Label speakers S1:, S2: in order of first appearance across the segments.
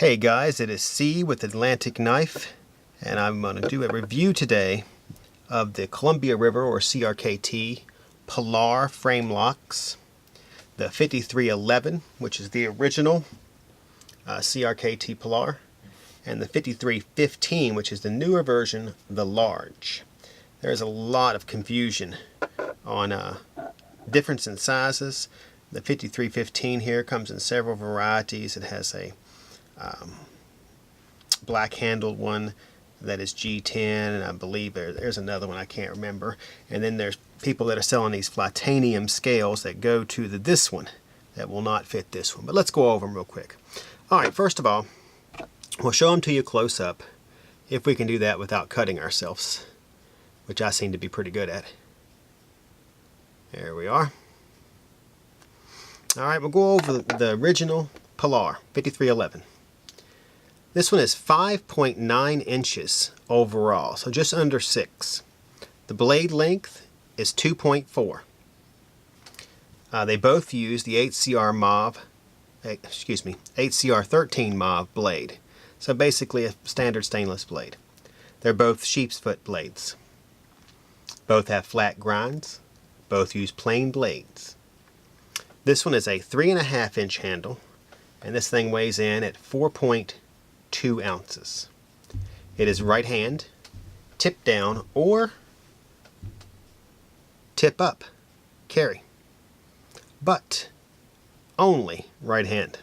S1: Hey guys, it is C with Atlantic Knife, and I'm going to do a review today of the Columbia River or CRKT Pilar frame locks, the 5311, which is the original CRKT Pilar, and the 5315, which is the newer version, the large. There's a lot of confusion on difference in sizes. The 5315 here comes in several varieties. It has a black handled one that is G10, and I believe there's another one I can't remember. And then there's people that are selling these Flatanium scales that go to this one that will not fit this one. But let's go over them real quick. Alright, first of all, we'll show them to you close up, if we can do that without cutting ourselves, which I seem to be pretty good at. There we are. Alright, we'll go over the original Pilar 5311. This one is 5.9 inches overall, so just under 6. The blade length is 2.4. They both use the 8CR13 mauve blade. So basically a standard stainless blade. They're both sheep's foot blades. Both have flat grinds. Both use plain blades. This one is a 3.5 inch handle, and this thing weighs in at 4.2 ounces. It is right hand, tip down, or tip up, carry, but only right hand.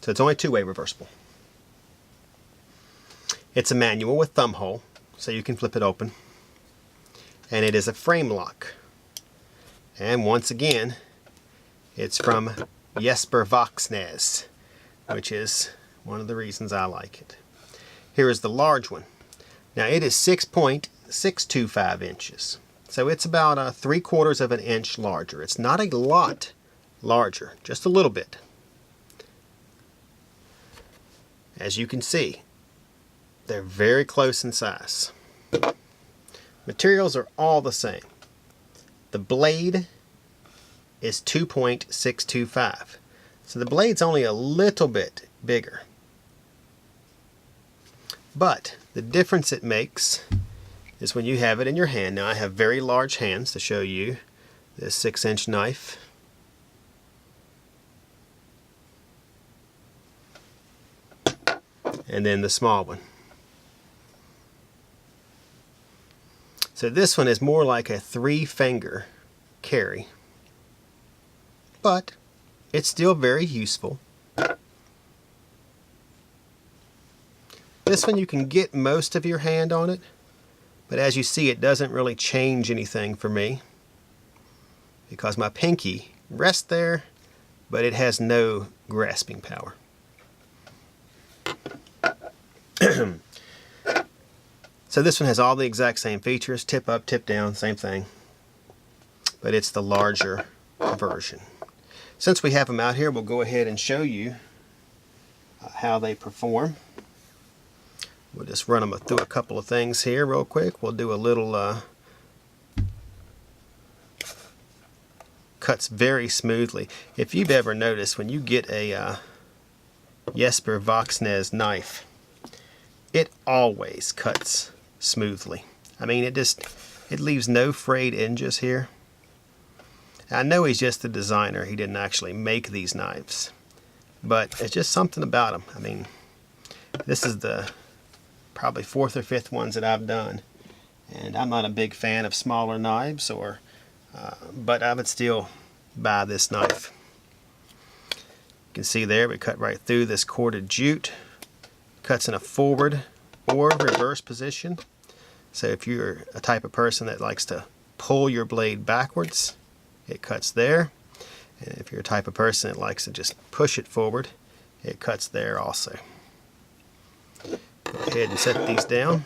S1: So it's only two-way reversible. It's a manual with thumb hole, so you can flip it open, and it is a frame lock. And once again, it's from Jesper Voxnäs, which is one of the reasons I like it. Here is the large one. Now it is 6.625 inches. So it's about 3/4 of an inch larger. It's not a lot larger, just a little bit. As you can see, they're very close in size. Materials are all the same. The blade is 2.625. So the blade's only a little bit bigger. But the difference it makes is when you have it in your hand. Now I have very large hands to show you this 6-inch knife. And then the small one. So this one is more like a 3-finger carry. But it's still very useful. This one you can get most of your hand on it, but as you see it doesn't really change anything for me because my pinky rests there, but it has no grasping power. So this one has all the exact same features, tip up, tip down, same thing, but it's the larger version. Since we have them out here, we'll go ahead and show you how they perform. We'll just run them through a couple of things here real quick. We'll do a little cuts very smoothly. If you've ever noticed, when you get a Jesper Voxnäs knife, it always cuts smoothly. I mean, it leaves no frayed edges here. I know he's just the designer. He didn't actually make these knives, but it's just something about them. I mean, this is the probably 4th or 5th ones that I've done, and I'm not a big fan of smaller knives, but I would still buy this knife. You can see there we cut right through this corded jute. Cuts in a forward or reverse position. So if you're a type of person that likes to pull your blade backwards, it cuts there. And if you're a type of person that likes to just push it forward, it cuts there also. Go ahead and set these down.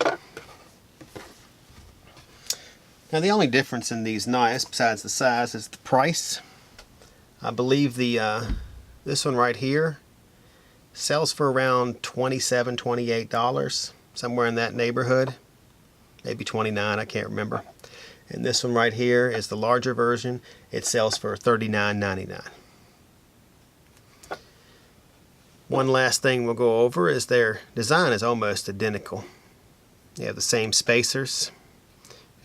S1: Now the only difference in these knives, besides the size, is the price. I believe this one right here sells for around $27, $28, somewhere in that neighborhood. Maybe $29, I can't remember. And this one right here is the larger version. It sells for $39.99. One last thing we'll go over is their design is almost identical. They have the same spacers,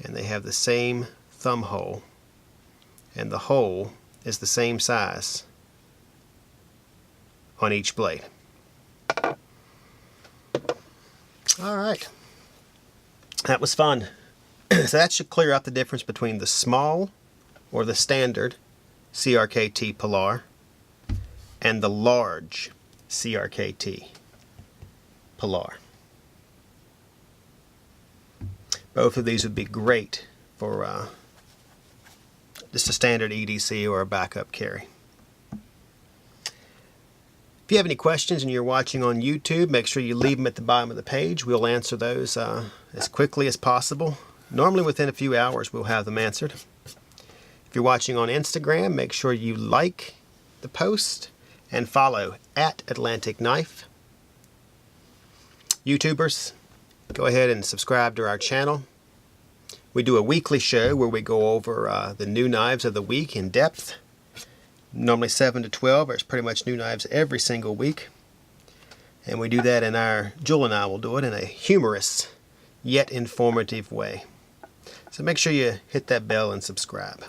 S1: and they have the same thumb hole, and the hole is the same size on each blade. Alright, that was fun. So that should clear up the difference between the small or the standard CRKT Pilar and the large CRKT Pilar. Both of these would be great for just a standard EDC or a backup carry. If you have any questions and you're watching on YouTube, make sure you leave them at the bottom of the page. We'll answer those as quickly as possible. Normally within a few hours we'll have them answered. If you're watching on Instagram, make sure you like the post and follow @AtlanticKnife. YouTubers, go ahead and subscribe to our channel. We do a weekly show where we go over the new knives of the week in depth. Normally 7 to 12. There's pretty much new knives every single week. And we do that in Jewel and I will do it in a humorous yet informative way. So make sure you hit that bell and subscribe.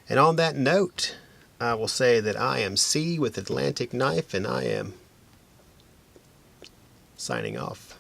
S1: And on that note, I will say that I am C with Atlantic Knife, and I am signing off.